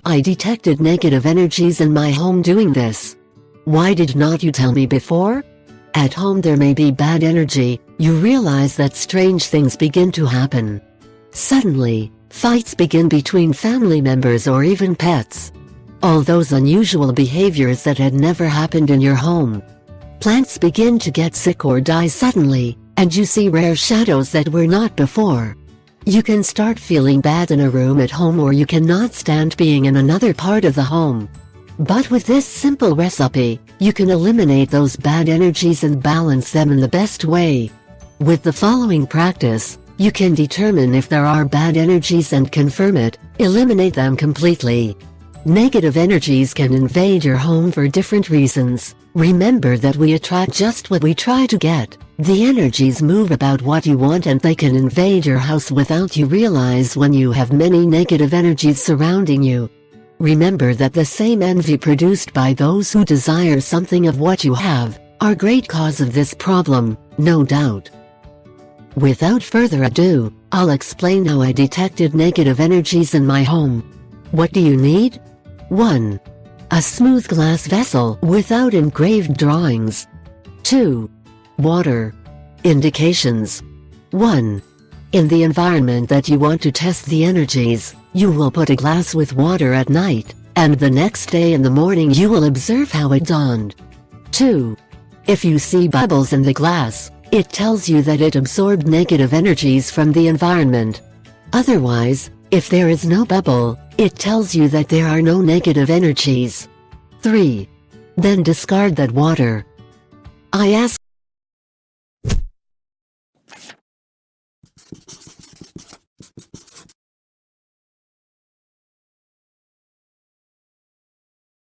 I detected negative energies in my home doing this. Why did not you tell me before? At home there may be bad energy, you realize that strange things begin to happen. Suddenly, fights begin between family members or even pets. All those unusual behaviors that had never happened in your home. Plants begin to get sick or die suddenly, and you see rare shadows that were not before. You can start feeling bad in a room at home, or you cannot stand being in another part of the home. But with this simple recipe, you can eliminate those bad energies and balance them in the best way. With the following practice, you can determine if there are bad energies and confirm it, eliminate them completely. Negative energies can invade your home for different reasons. Remember that we attract just what we try to get. The energies move about what you want, and they can invade your house without you realize when you have many negative energies surrounding you. Remember that the same envy produced by those who desire something of what you have are great cause of this problem, no doubt. Without further ado, I'll explain how I detected negative energies in my home. What do you need? 1. A smooth glass vessel without engraved drawings. 2. Water. Indications. 1. In the environment that you want to test the energies, you will put a glass with water at night, and the next day in the morning you will observe how it dawned. 2. If you see bubbles in the glass, it tells you that it absorbed negative energies from the environment. Otherwise, if there is no bubble, it tells you that there are no negative energies. 3. Then discard that water. I ask